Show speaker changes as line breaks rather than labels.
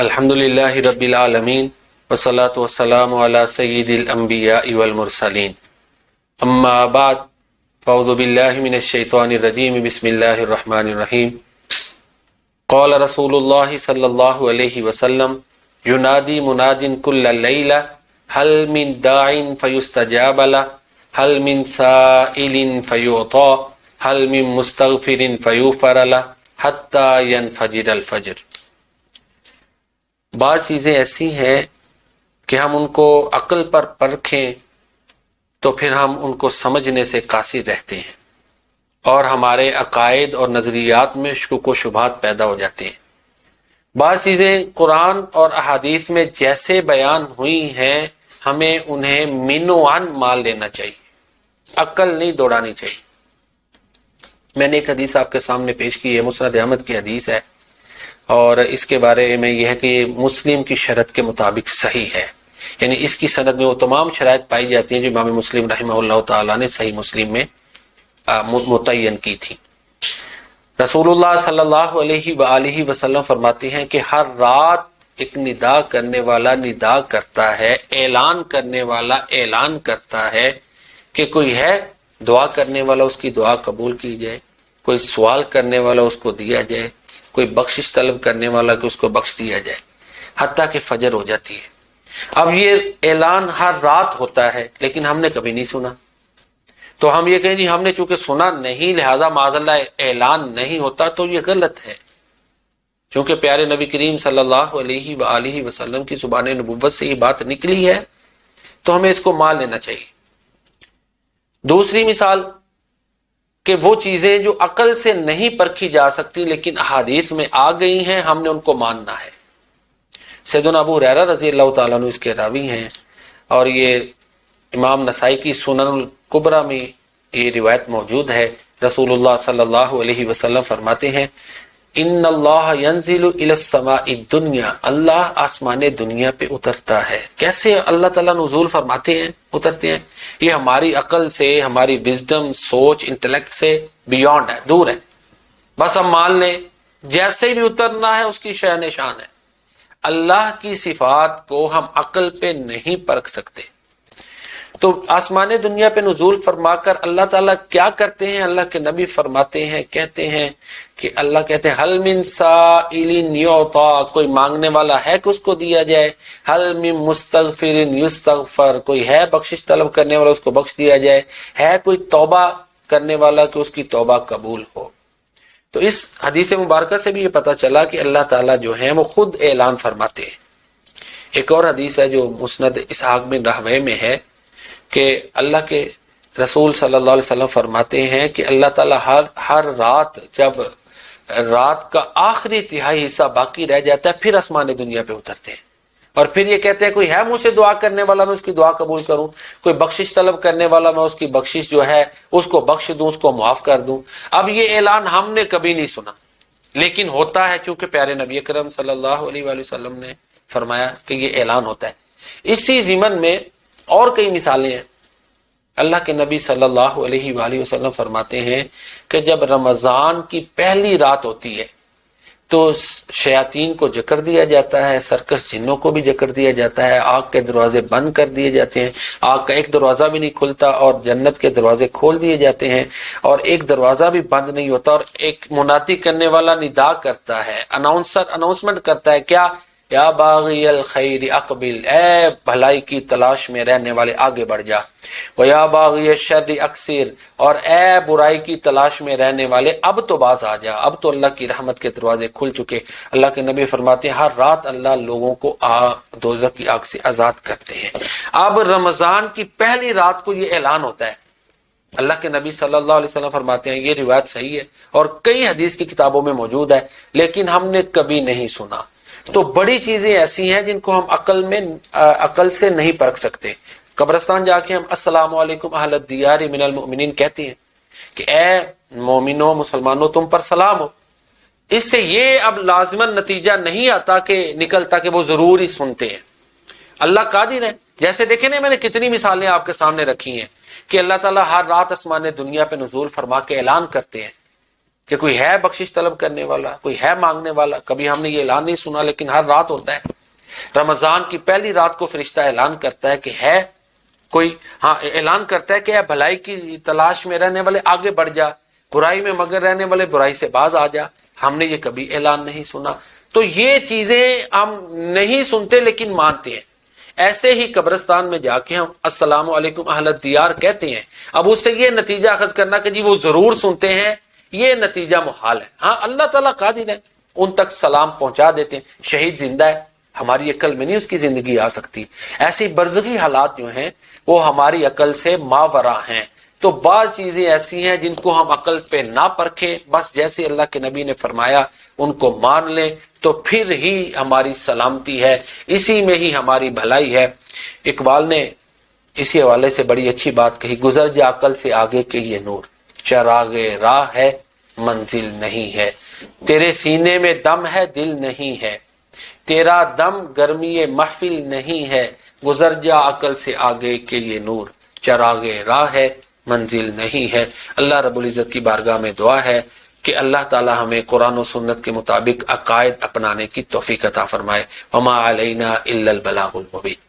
الحمدللہ رب العالمین والصلاة والسلام علی سید الانبیاء والمرسلین اما بعد فاعوذ باللہ من الشیطان الرجیم بسم اللہ الرحمن الرحیم قال رسول اللہ صلی اللہ علیہ وسلم ینادی مناد کل لیلہ هل من داع فیستجاب له هل من سائل فیعطى هل من مستغفر فیغفر له حتی ینفجر الفجر۔ بعض چیزیں ایسی ہیں کہ ہم ان کو عقل پر پرکھیں تو پھر ہم ان کو سمجھنے سے قاصر رہتے ہیں اور ہمارے عقائد اور نظریات میں شکوک و شبہات پیدا ہو جاتے ہیں۔ بعض چیزیں قرآن اور احادیث میں جیسے بیان ہوئی ہیں ہمیں انہیں مینوان مان لینا چاہیے، عقل نہیں دوڑانی چاہیے۔ میں نے ایک حدیث آپ کے سامنے پیش کی ہے، مسند احمد کی حدیث ہے، اور اس کے بارے میں یہ ہے کہ یہ مسلم کی شرط کے مطابق صحیح ہے، یعنی اس کی سند میں وہ تمام شرائط پائی جاتی ہیں جو امام مسلم رحمہ اللہ تعالیٰ نے صحیح مسلم میں متعین کی تھی۔ رسول اللہ صلی اللہ علیہ وآلہ وسلم فرماتے ہیں کہ ہر رات ایک ندا کرنے والا ندا کرتا ہے، اعلان کرنے والا اعلان کرتا ہے کہ کوئی ہے دعا کرنے والا، اس کی دعا قبول کی جائے، کوئی سوال کرنے والا اس کو دیا جائے، کوئی بخشش طلب کرنے والا کہ اس کو بخش دیا جائے، حتیٰ کہ فجر ہو جاتی ہے۔ اب یہ اعلان ہر رات ہوتا ہے لیکن ہم نے کبھی نہیں سنا، تو ہم یہ کہیں جی ہم نے چونکہ سنا نہیں لہذا معاذ اللہ اعلان نہیں ہوتا، تو یہ غلط ہے۔ چونکہ پیارے نبی کریم صلی اللہ علیہ وآلہ وسلم کی زبان نبوت سے یہ بات نکلی ہے تو ہمیں اس کو مان لینا چاہیے۔ دوسری مثال کہ وہ چیزیں جو عقل سے نہیں پرکھی جا سکتی لیکن احادیث میں آ گئی ہیں ہم نے ان کو ماننا ہے۔ سیدنا ابو ہریرہ رضی اللہ تعالیٰ عنہ اس کے راوی ہیں، اور یہ امام نسائی کی سنن الکبریٰ میں یہ روایت موجود ہے۔ رسول اللہ صلی اللہ علیہ وسلم فرماتے ہیں ان اللہ ینزل الی السماء الدنیا، اللہ آسمان دنیا پہ اترتا ہے۔ کیسے اللہ تعالیٰ نزول فرماتے ہیں، اترتے ہیں؟ یہ ہماری عقل سے، ہماری وزڈم، سوچ، انٹلیکٹ سے بیونڈ ہے، دور ہے۔ بس ہم مان لیں جیسے بھی اترنا ہے اس کی شأن شان ہے۔ اللہ کی صفات کو ہم عقل پہ نہیں پرکھ سکتے۔ تو آسمان دنیا پہ نزول فرما کر اللہ تعالیٰ کیا کرتے ہیں؟ اللہ کے نبی فرماتے ہیں، کہتے ہیں کہ اللہ کہتے ہیں حل من سائل یعطا، کوئی مانگنے والا ہے کہ اس کو دیا جائے، حل من مستغفر یستغفر، کوئی ہے بخشش طلب کرنے والا اس کو بخش دیا جائے، ہے کوئی توبہ کرنے والا کہ اس کی توبہ قبول ہو۔ تو اس حدیث مبارکہ سے بھی یہ پتہ چلا کہ اللہ تعالیٰ جو ہیں وہ خود اعلان فرماتے ہیں۔ ایک اور حدیث ہے جو مسند اسحاق بن راہویہ میں ہے کہ اللہ کے رسول صلی اللہ علیہ وسلم فرماتے ہیں کہ اللہ تعالیٰ ہر رات جب رات کا آخری تہائی حصہ باقی رہ جاتا ہے پھر آسمان دنیا پہ اترتے ہیں، اور پھر یہ کہتے ہیں کوئی ہے مجھ سے دعا کرنے والا میں اس کی دعا قبول کروں، کوئی بخشش طلب کرنے والا میں اس کی بخشش جو ہے اس کو بخش دوں، اس کو معاف کر دوں۔ اب یہ اعلان ہم نے کبھی نہیں سنا لیکن ہوتا ہے، چونکہ پیارے نبی اکرم صلی اللہ علیہ وآلہ وسلم نے فرمایا کہ یہ اعلان ہوتا ہے۔ اسی ضمن میں اور کئی مثالیں ہیں۔ اللہ کے نبی صلی اللہ علیہ وآلہ وسلم فرماتے ہیں کہ جب رمضان کی پہلی رات ہوتی ہے تو شیاطین کو جکڑ دیا جاتا ہے، سرکش جنوں کو بھی جکڑ دیا جاتا ہے، آگ کے دروازے بند کر دیے جاتے ہیں، آگ کا ایک دروازہ بھی نہیں کھلتا، اور جنت کے دروازے کھول دیے جاتے ہیں، اور ایک دروازہ بھی بند نہیں ہوتا، اور ایک منادی کرنے والا ندا کرتا ہے، اناؤنسمنٹ کرتا ہے، کیا؟ یا باغی الخیر اقبل، اے بھلائی کی تلاش میں رہنے والے آگے بڑھ جا، ویا باغی الشر اقصر، اور اے برائی کی تلاش میں رہنے والے اب تو باز آ جا، اب تو اللہ کی رحمت کے دروازے کھل چکے۔ اللہ کے نبی فرماتے ہیں ہر رات اللہ لوگوں کو دوزخ کی آگ سے آزاد کرتے ہیں۔ اب رمضان کی پہلی رات کو یہ اعلان ہوتا ہے۔ اللہ کے نبی صلی اللہ علیہ وسلم فرماتے ہیں، یہ روایت صحیح ہے اور کئی حدیث کی کتابوں میں موجود ہے لیکن ہم نے کبھی نہیں سنا۔ تو بڑی چیزیں ایسی ہیں جن کو ہم عقل سے نہیں پرکھ سکتے۔ قبرستان جا کے ہم السلام علیکم اہل الدیار من المؤمنین کہتے ہیں کہ اے مومنوں، مسلمانوں، تم پر سلام ہو۔ اس سے یہ اب لازماً نتیجہ نہیں آتا کہ نکلتا کہ وہ ضرور ہی سنتے ہیں۔ اللہ قادر ہے۔ جیسے دیکھیں نا، میں نے کتنی مثالیں آپ کے سامنے رکھی ہیں کہ اللہ تعالیٰ ہر رات آسمان دنیا پہ نزول فرما کے اعلان کرتے ہیں کہ کوئی ہے بخشش طلب کرنے والا, کوئی ہے مانگنے والا. کبھی ہم نے یہ اعلان نہیں سنا, لیکن ہر رات ہوتا ہے. رمضان کی پہلی رات کو فرشتہ اعلان کرتا ہے کہ ہے کوئی, ہاں اعلان کرتا ہے کہ اے بھلائی کی تلاش میں رہنے والے آگے بڑھ جا, برائی میں مگر رہنے والے برائی سے باز آ جا. ہم نے یہ کبھی اعلان نہیں سنا. تو یہ چیزیں ہم نہیں سنتے لیکن مانتے ہیں. ایسے ہی قبرستان میں جا کے ہم السلام علیکم اہل الدیار کہتے ہیں. اب اس سے یہ نتیجہ اخذ کرنا کہ جی وہ ضرور سنتے ہیں, یہ نتیجہ محال ہے. ہاں اللہ تعالیٰ قادر ہے, ان تک سلام پہنچا دیتے ہیں. شہید زندہ ہے, ہماری عقل میں نہیں اس کی زندگی آ سکتی. ایسی برزخی حالات جو ہیں وہ ہماری عقل سے ماورا ہیں. تو بعض چیزیں ایسی ہیں جن کو ہم عقل پہ نہ پرکھیں, بس جیسے اللہ کے نبی نے فرمایا ان کو مان لیں, تو پھر ہی ہماری سلامتی ہے, اسی میں ہی ہماری بھلائی ہے. اقبال نے اسی حوالے سے بڑی اچھی بات کہی, گزر جا عقل سے آگے کے یہ نور, چراغ راہ ہے منزل نہیں ہے. تیرے سینے میں دم ہے دل نہیں ہے, تیرا دم گرمی محفل نہیں ہے. گزر جا عقل سے آگے کے یہ نور, چراغ راہ ہے منزل نہیں ہے. اللہ رب العزت کی بارگاہ میں دعا ہے کہ اللہ تعالی ہمیں قرآن و سنت کے مطابق عقائد اپنانے کی توفیق عطا فرمائے. وما علینا الا البلاغ المبین.